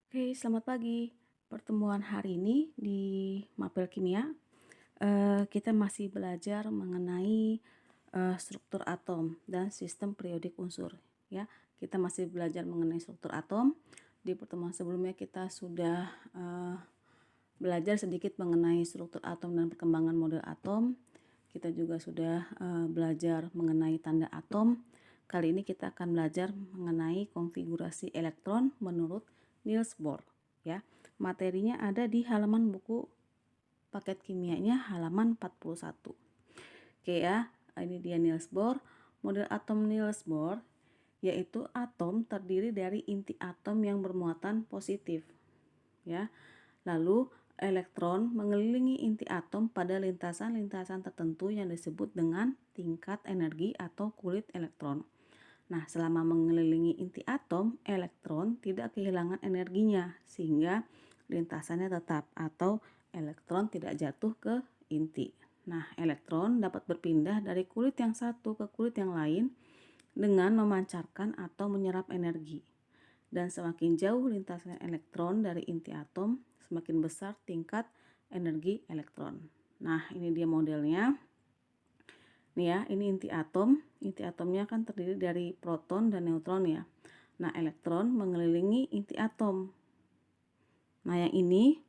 Oke, selamat pagi. Pertemuan hari ini di Mapel Kimia, kita masih belajar mengenai struktur atom dan sistem periodik unsur. Ya, kita masih belajar mengenai struktur atom. Di pertemuan sebelumnya kita sudah belajar sedikit mengenai struktur atom dan perkembangan model atom. Kita juga sudah belajar mengenai tanda atom. Kali ini kita akan belajar mengenai konfigurasi elektron menurut Niels Bohr. Ya, materinya ada di halaman buku paket kimianya halaman 41. Oke ya, ini dia Niels Bohr. Model atom Niels Bohr yaitu atom terdiri dari inti atom yang bermuatan positif. Ya, lalu elektron mengelilingi inti atom pada lintasan-lintasan tertentu yang disebut dengan tingkat energi atau kulit elektron. Nah, selama mengelilingi inti atom, elektron tidak kehilangan energinya sehingga lintasannya tetap atau elektron tidak jatuh ke inti. Nah, elektron dapat berpindah dari kulit yang satu ke kulit yang lain dengan memancarkan atau menyerap energi. Dan semakin jauh lintasan elektron dari inti atom, semakin besar tingkat energi elektron. Nah, ini dia modelnya. Nih ya, ini inti atom. Inti atomnya kan terdiri dari proton dan neutron ya. Nah, elektron mengelilingi inti atom. Nah, yang ini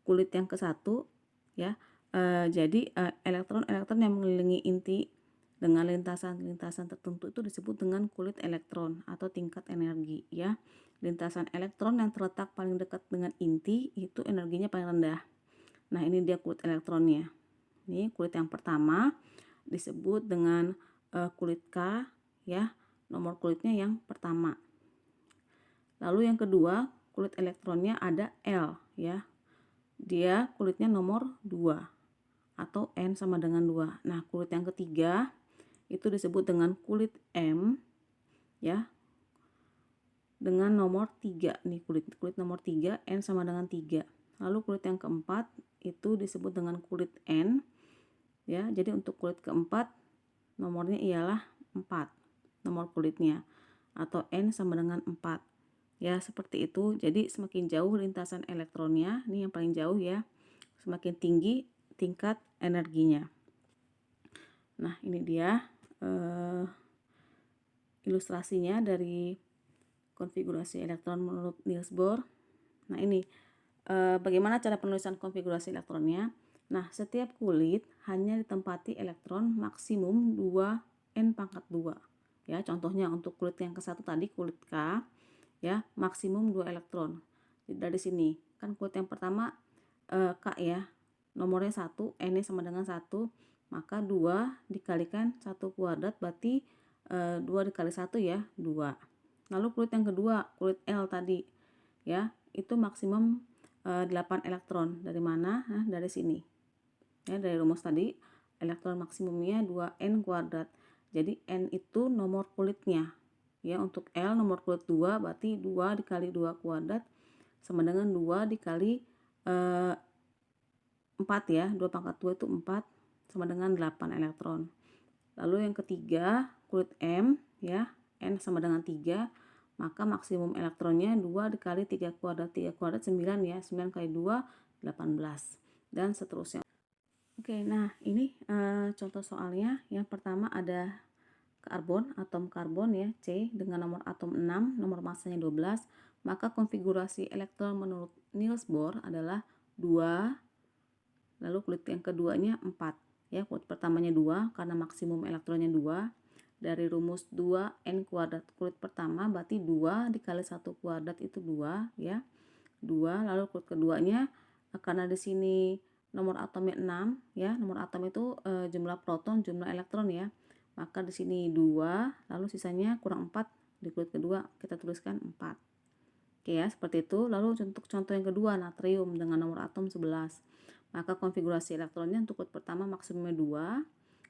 kulit yang ke satu ya. Jadi elektron-elektron yang mengelilingi inti dengan lintasan-lintasan tertentu itu disebut dengan kulit elektron atau tingkat energi ya. Lintasan elektron yang terletak paling dekat dengan inti itu energinya paling rendah. Nah, ini dia kulit elektronnya. Ini kulit yang pertama disebut dengan kulit K ya, nomor kulitnya yang pertama. Lalu yang kedua, kulit elektronnya ada L ya. Dia kulitnya nomor 2 atau N sama dengan 2. Nah, kulit yang ketiga itu disebut dengan kulit M ya. Dengan nomor 3 nih, kulit nomor 3, N sama dengan 3. Lalu kulit yang keempat itu disebut dengan kulit N ya. Jadi untuk kulit keempat nomornya ialah 4, nomor kulitnya, atau N sama dengan 4 ya, seperti itu. Jadi semakin jauh lintasan elektronnya, ini yang paling jauh ya, semakin tinggi tingkat energinya. Nah, ini dia ilustrasinya dari konfigurasi elektron menurut Niels Bohr. Nah, ini bagaimana cara penulisan konfigurasi elektronnya. Nah, setiap kulit hanya ditempati elektron maksimum 2 N pangkat 2. Ya, contohnya untuk kulit yang ke-1 tadi, kulit K, ya, maksimum 2 elektron. Jadi dari sini, kan kulit yang pertama K ya, nomornya 1, N-nya sama dengan 1, maka 2 dikalikan 1 kuadrat berarti 2 dikali 1 ya, 2. Lalu kulit yang kedua, kulit L tadi, ya, itu maksimum 8 elektron. Dari mana? Nah, dari sini. Ya, dari rumus tadi, elektron maksimumnya 2N kuadrat. Jadi N itu nomor kulitnya. Ya, untuk L nomor kulit 2 berarti 2 dikali 2 kuadrat sama dengan 2 dikali 4 ya. 2 pangkat 2 itu 4 sama dengan 8 elektron. Lalu yang ketiga, kulit M ya, N sama dengan 3, maka maksimum elektronnya 2 dikali 3 kuadrat. 3 kuadrat 9 ya, 9 kali 2 18 dan seterusnya. Oke, nah ini contoh soalnya. Yang pertama ada karbon, atom karbon ya, C dengan nomor atom 6, nomor masanya 12, maka konfigurasi elektron menurut Niels Bohr adalah 2, lalu kulit yang keduanya 4 ya. Kulit pertamanya 2 karena maksimum elektronnya 2. Dari rumus 2N kuadrat kulit pertama berarti 2 dikali 1 kuadrat itu 2 ya. 2, lalu kulit keduanya karena di sini nomor atomnya 6 ya. Nomor atom itu jumlah proton, jumlah elektron ya. Maka di sini 2, lalu sisanya kurang 4 di kulit kedua kita tuliskan 4. Oke ya, seperti itu. Lalu untuk contoh yang kedua, natrium dengan nomor atom 11. Maka konfigurasi elektronnya untuk kulit pertama maksimumnya 2,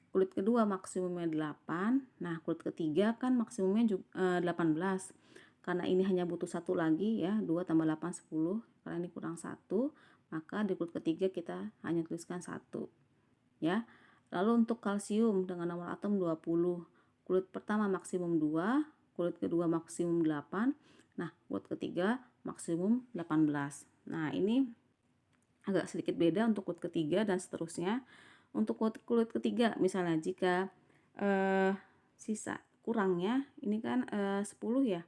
kulit kedua maksimumnya 8. Nah, kulit ketiga kan maksimumnya 18. Karena ini hanya butuh satu lagi ya, 2 tambah 8 10. Karena ini kurang 1, maka di kulit ketiga kita hanya tuliskan 1. Ya. Lalu untuk kalsium dengan nomor atom 20. Kulit pertama maksimum 2, kulit kedua maksimum 8. Nah, kulit ketiga maksimum 18. Nah, ini agak sedikit beda untuk kulit ketiga dan seterusnya. Untuk kulit ketiga misalnya jika sisa kurangnya ini kan 10 ya.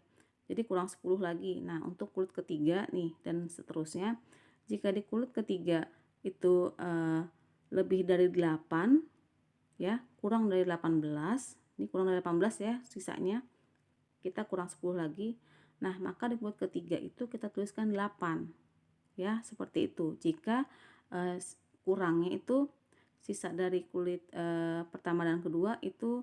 Jadi kurang 10 lagi. Nah, untuk kulit ketiga nih dan seterusnya, jika di kulit ketiga itu lebih dari 8 ya, kurang dari 18, ini kurang dari 18 ya sisanya, kita kurang 10 lagi. Nah, maka di kulit ketiga itu kita tuliskan 8 ya, seperti itu. Jika kurangnya itu sisa dari kulit pertama dan kedua itu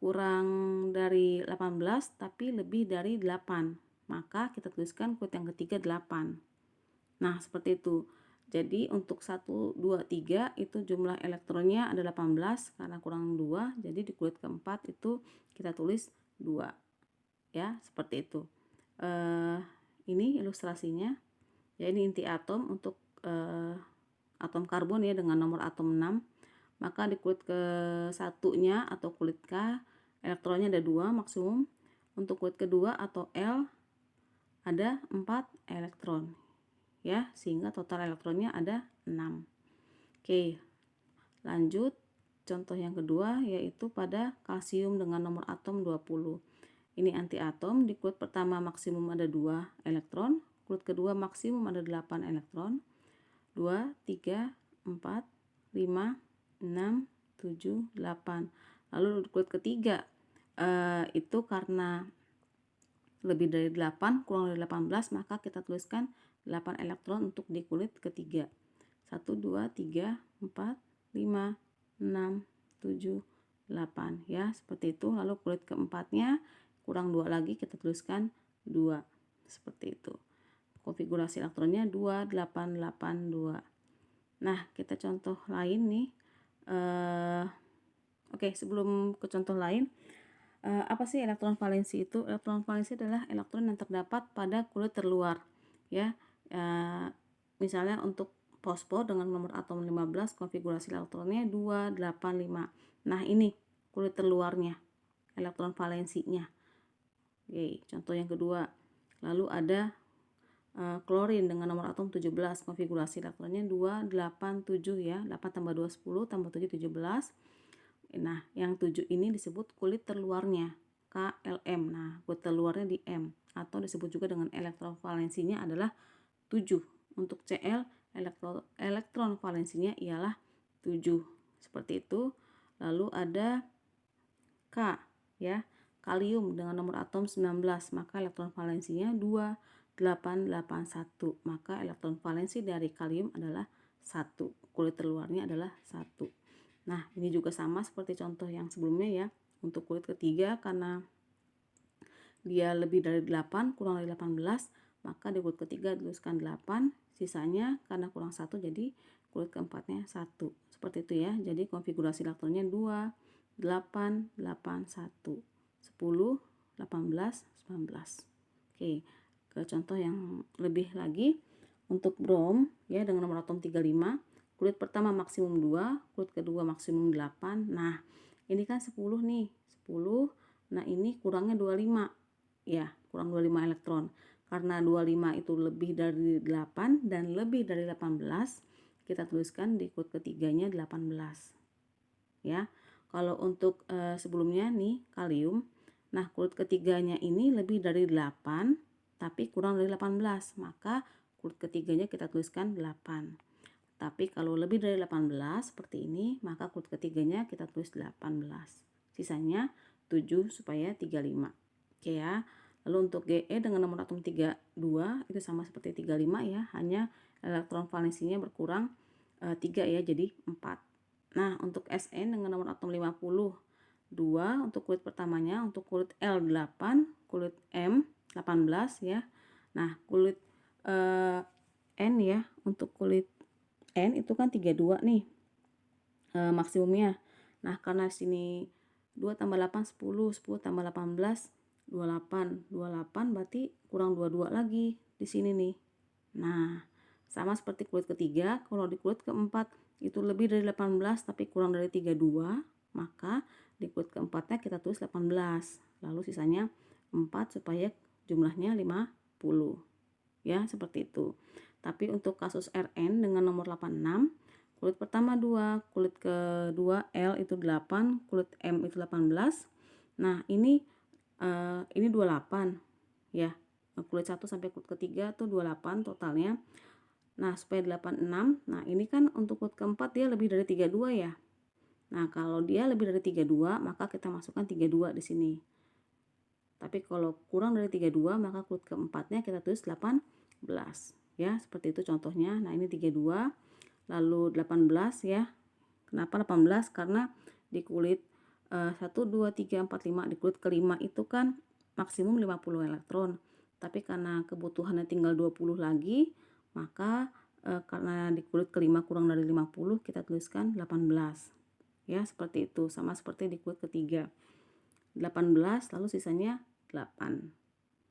kurang dari 18 tapi lebih dari 8, maka kita tuliskan kulit yang ketiga 8. Nah, seperti itu. Jadi untuk 1, 2, 3 itu jumlah elektronnya ada 18 karena kurang 2. Jadi di kulit keempat itu kita tulis 2. Ya, seperti itu. Ini ilustrasinya. Ya, ini inti atom untuk atom karbon ya dengan nomor atom 6. Maka di kulit ke satunya atau kulit K elektronnya ada 2 maksimum. Untuk kulit kedua atau L ada 4 elektron ya, sehingga total elektronnya ada 6. Oke, lanjut contoh yang kedua yaitu pada kalsium dengan nomor atom 20. Ini anti atom. Di kulit pertama maksimum ada 2 elektron, kulit kedua maksimum ada 8 elektron. 2, 3, 4, 5, 6, 7, 8. Lalu kulit ketiga itu karena lebih dari 8 kurang dari 18, maka kita tuliskan 8 elektron untuk di kulit ketiga. 1, 2, 3, 4, 5, 6, 7, 8 ya, seperti itu. Lalu kulit keempatnya kurang 2 lagi, kita tuliskan 2, seperti itu. Konfigurasi elektronnya 2882. Nah, kita contoh lain nih. Oke, sebelum ke contoh lain, apa sih elektron valensi itu? Elektron valensi adalah elektron yang terdapat pada kulit terluar ya. Misalnya untuk fosfor dengan nomor atom 15, konfigurasi elektronnya 285. Nah, ini kulit terluarnya, elektron valensinya. Oke, contoh yang kedua. Lalu ada klorin dengan nomor atom 17, konfigurasi elektronnya 287 ya. 8 tambah 2 10 tambah 7 17. Nah, yang 7 ini disebut kulit terluarnya, KLM. Nah, kulit terluarnya di M, atau disebut juga dengan elektron valensinya adalah 7. Untuk Cl, elektron valensinya ialah 7. Seperti itu. Lalu ada K ya, kalium dengan nomor atom 19, maka elektron valensinya 2881. Maka elektron valensi dari kalium adalah 1. Kulit terluarnya adalah 1. Nah, ini juga sama seperti contoh yang sebelumnya ya. Untuk kulit ketiga karena dia lebih dari 8 kurang dari 18, maka di kulit ketiga tuliskan 8, sisanya karena kurang 1 jadi kulit keempatnya 1. Seperti itu ya. Jadi konfigurasi elektronnya 2 8 8 1 10 18 19. Oke, ke contoh yang lebih lagi. Untuk brom ya dengan nomor atom 35, kulit pertama maksimum 2, kulit kedua maksimum 8. Nah, ini kan 10 nih, 10. Nah, ini kurangnya 25 ya, kurang 25 elektron. Karena 25 itu lebih dari 8 dan lebih dari 18, kita tuliskan di kulit ketiganya 18 ya. Kalau untuk sebelumnya nih kalium, nah kulit ketiganya ini lebih dari 8 tapi kurang dari 18, maka kulit ketiganya kita tuliskan 8. Tapi kalau lebih dari 18 seperti ini, maka kulit ketiganya kita tulis 18. Sisanya 7 supaya 35. Oke ya. Lalu untuk Ge dengan nomor atom 32 itu sama seperti 35 ya, hanya elektron valensinya berkurang 3 ya, jadi 4. Nah, untuk Sn dengan nomor atom 50, 2 untuk kulit pertamanya, untuk kulit L8, kulit M 18 ya. Nah, kulit N ya, untuk kulit N itu kan 32 nih maksimumnya. Nah, karena sini 2 tambah 8 10, 10 tambah 18 28, 28 berarti kurang 22 lagi di sini nih. Nah, sama seperti kulit ketiga, kalau di kulit keempat itu lebih dari 18 tapi kurang dari 32, maka di kulit keempatnya kita tulis 18. Lalu sisanya 4 supaya jumlahnya 50. ya, seperti itu. Tapi untuk kasus Rn dengan nomor 86, kulit pertama 2, kulit kedua L itu 8, kulit M itu 18. Nah, ini 28 ya. Kulit 1 sampai kulit ketiga tuh 28 totalnya. Nah, supaya 86, nah ini kan untuk kulit keempat dia lebih dari 32 ya. Nah, kalau dia lebih dari 32, maka kita masukkan 32 di sini. Tapi kalau kurang dari 32, maka kulit keempatnya kita tulis 18. Ya, seperti itu contohnya. Nah, ini 32, lalu 18 ya. Kenapa 18? Karena di kulit 1, 2, 3, 4, 5, di kulit kelima itu kan maksimum 50 elektron. Tapi karena kebutuhannya tinggal 20 lagi, maka karena di kulit kelima kurang dari 50, kita tuliskan 18. Ya, seperti itu. Sama seperti di kulit ketiga. 18 lalu sisanya 8.